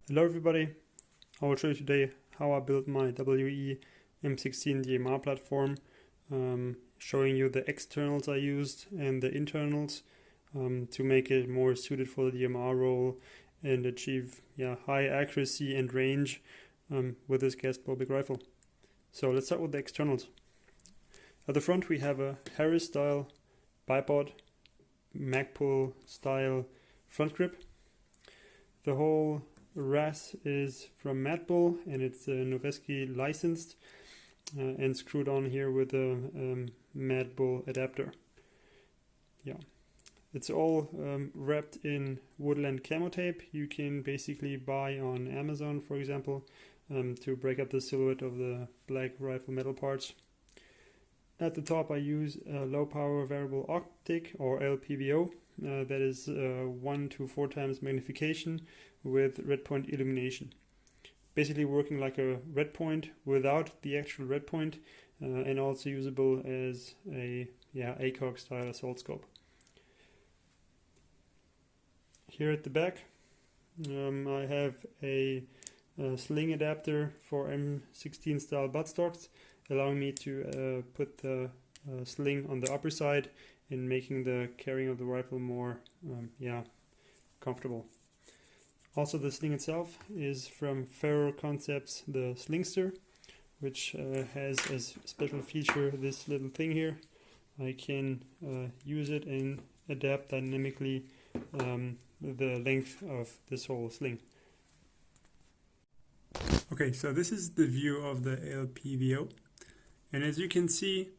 Hello everybody, I will show you today how I built my WE M16 DMR platform, showing you the externals I used and the internals to make it more suited for the DMR role and achieve high accuracy and range with this gas blowback rifle. So let's start with the externals. At the front we have a Harris style bipod Magpul style front grip. The whole RAS is from Magpul and it's Noveski licensed and screwed on here with a Magpul adapter. It's all wrapped in woodland camo tape you can basically buy on Amazon, for example, to break up the silhouette of the black rifle metal parts. At the top I use a low power variable optic or LPVO that is 1 to 4 times magnification with red point illumination. Basically working like a red point without the actual red point and also usable as a ACOG style assault scope. Here at the back I have a sling adapter for M16 style buttstocks, allowing me to put the sling on the upper side and making the carrying of the rifle more comfortable. Also, the sling itself is from Ferro Concepts, the Slingster, which has as a special feature this little thing here. I can use it and adapt dynamically the length of this whole sling. Okay, so this is the view of the LPVO, and as you can see,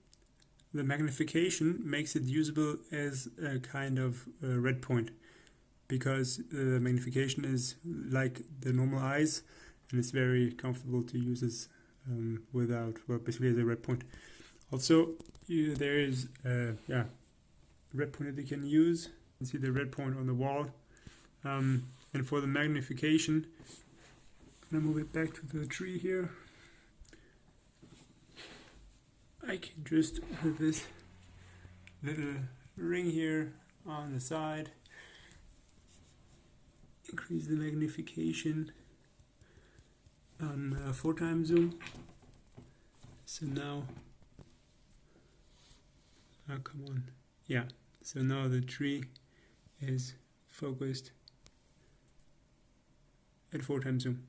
the magnification makes it usable as a kind of red point, because the magnification is like the normal eyes and it's very comfortable to use this without, well, basically as a red point. Also, there is a red point that you can use. You can see the red point on the wall. And for the magnification, I'm going to move it back to the tree here. I can just put this little ring here on the side, increase the magnification on 4 times zoom. So now, come on, so now the tree is focused at 4 times zoom.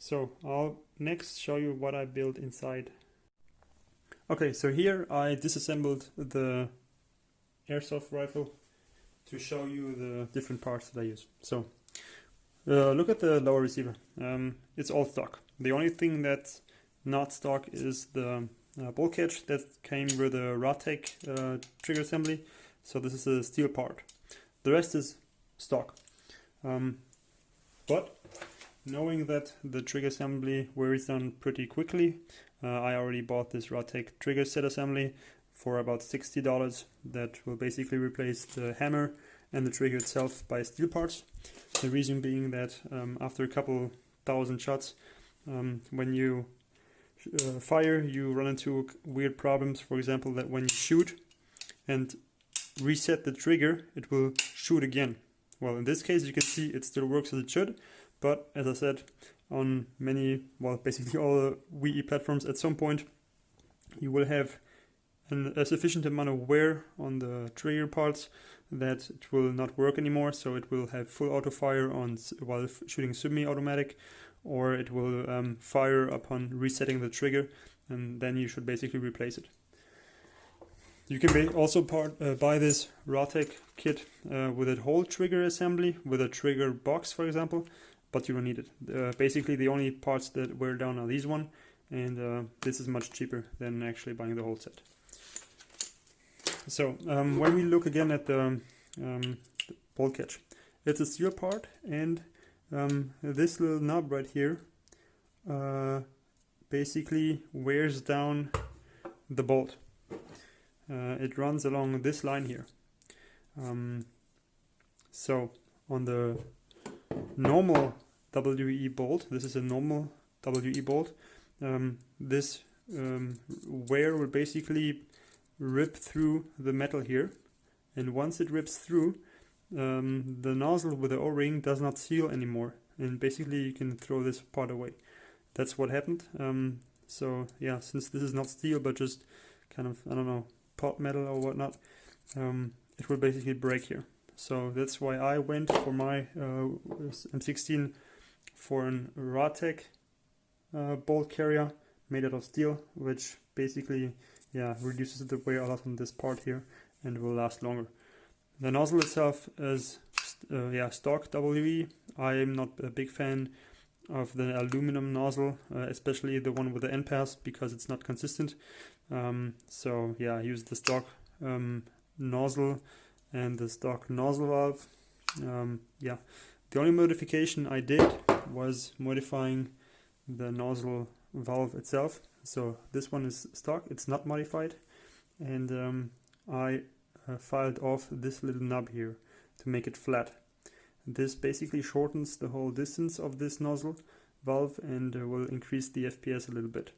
So I'll next show you what I built inside. Okay, so here I disassembled the airsoft rifle to show you the different parts that I use. So look at the lower receiver. It's all stock. The only thing that's not stock is the bolt catch that came with a wei-tech trigger assembly. So this is a steel part. The rest is stock. But knowing that the trigger assembly wears down pretty quickly, I already bought this wei-tech trigger set assembly for about $60 that will basically replace the hammer and the trigger itself by steel parts. The reason being that after a couple thousand shots, when you fire, you run into weird problems. For example, that when you shoot and reset the trigger, it will shoot again. Well, in this case you can see it still works as it should, but as I said, on many, well, basically all the WE platforms, at some point you will have a sufficient amount of wear on the trigger parts that it will not work anymore. So it will have full auto fire on while shooting semi-automatic, or it will fire upon resetting the trigger, and then you should basically replace it. You can also buy this wei-tech kit with a whole trigger assembly, with a trigger box, for example, but you don't need it. Basically, the only parts that wear down are these one, and this is much cheaper than actually buying the whole set. So when we look again at the bolt catch, it's a steel part, and this little knob right here basically wears down the bolt. It runs along this line here. So on the normal WE bolt, this is a normal WE bolt, this wear will basically rip through the metal here, and once it rips through, the nozzle with the O-ring does not seal anymore, and basically you can throw this part away. That's what happened. So yeah, since this is not steel but just kind of, I don't know, pot metal or whatnot, it will basically break here. So that's why I went for my M16 for an wei-tech bolt carrier made out of steel, which basically, yeah, reduces the wear a lot on this part here and will last longer. The nozzle itself is stock WE. I am not a big fan of the aluminum nozzle, especially the one with the end pass, because it's not consistent. So yeah, I use the stock nozzle and the stock nozzle valve. Yeah, the only modification I did was modifying the nozzle valve itself. So this one is stock, it's not modified, and I filed off this little nub here to make it flat. This basically shortens the whole distance of this nozzle valve and will increase the FPS a little bit.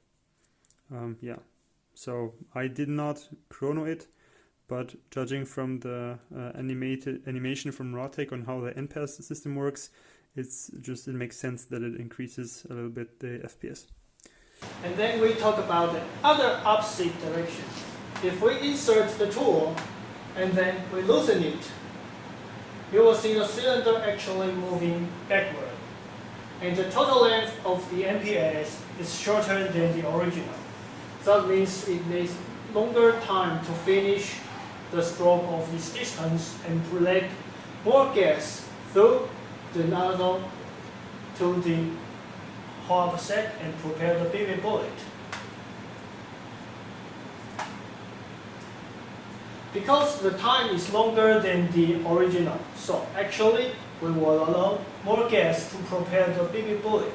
Yeah, so I did not chrono it, but judging from the animation from wei-tech on how the end-pass system works, it makes sense that it increases a little bit the FPS. And then we talk about the other opposite direction. If we insert the tool and then we loosen it, you will see the cylinder actually moving backward. And the total length of the MPS is shorter than the original. That means it needs longer time to finish the stroke of this distance and to let more gas through the nozzle to the hole set and prepare the BB bullet. Because the time is longer than the original, so actually we will allow more gas to prepare the BB bullet.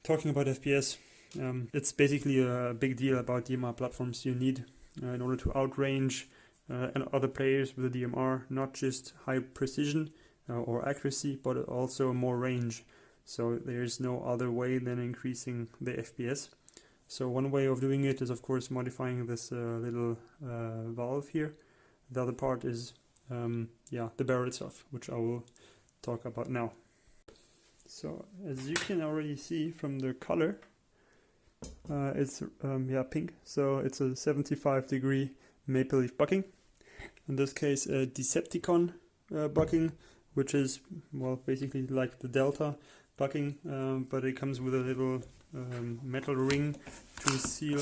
Talking about FPS, it's basically a big deal about DMR platforms. You need in order to outrange other players with the DMR, not just high precision or accuracy, but also more range. So there's no other way than increasing the FPS. So one way of doing it is, of course, modifying this little valve here. The other part is the barrel itself, which I will talk about now. So as you can already see from the color, it's pink. So it's a 75-degree maple leaf bucking. In this case, a Decepticon bucking, which is, well, basically like the Delta bucking, but it comes with a little metal ring to seal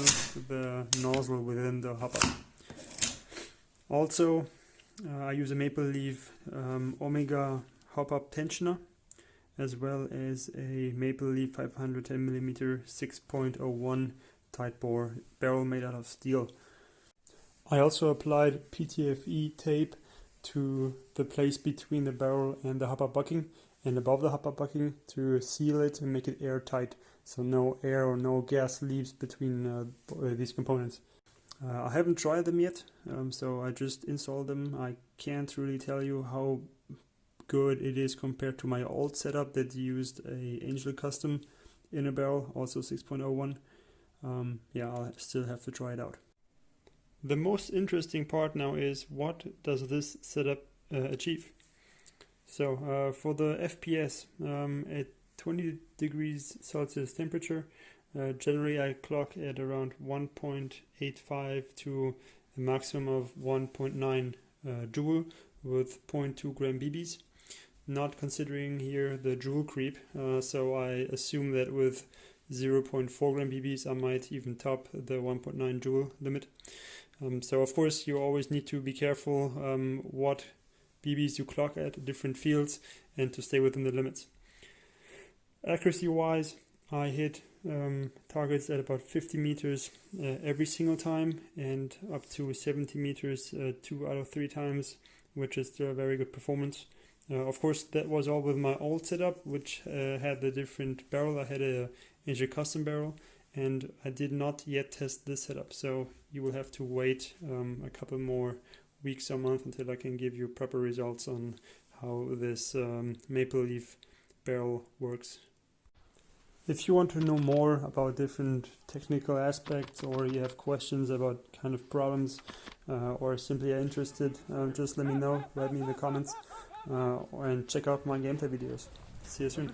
the nozzle within the hopper. Also, I use a maple leaf Omega hop-up tensioner, as well as a maple leaf 510mm 6.01 tight bore barrel made out of steel. I also applied PTFE tape to the place between the barrel and the hopper bucking and above the hopper bucking to seal it and make it airtight, so no air or no gas leaves between these components. I haven't tried them yet, so I just installed them. I can't really tell you how good it is compared to my old setup that used a Angel Custom in a barrel, also 6.01. I'll still have to try it out. The most interesting part now is, what does this setup achieve? So for the FPS at 20 degrees Celsius temperature, generally I clock at around 1.85 to a maximum of 1.9 joule with 0.2 gram BBs. Not considering here the joule creep, so I assume that with 0.4 gram BBs I might even top the 1.9 joule limit. So of course you always need to be careful what BBs you clock at different fields and to stay within the limits. Accuracy wise, I hit targets at about 50 meters every single time and up to 70 meters 2 out of 3 times, which is still a very good performance. Of course, that was all with my old setup, which had the different barrel. I had a Angel Custom barrel, and I did not yet test this setup. So you will have to wait a couple more weeks or month until I can give you proper results on how this maple leaf barrel works. If you want to know more about different technical aspects, or you have questions about kind of problems, or simply are interested, just let me know, write me in the comments, and check out my gameplay videos. See you soon.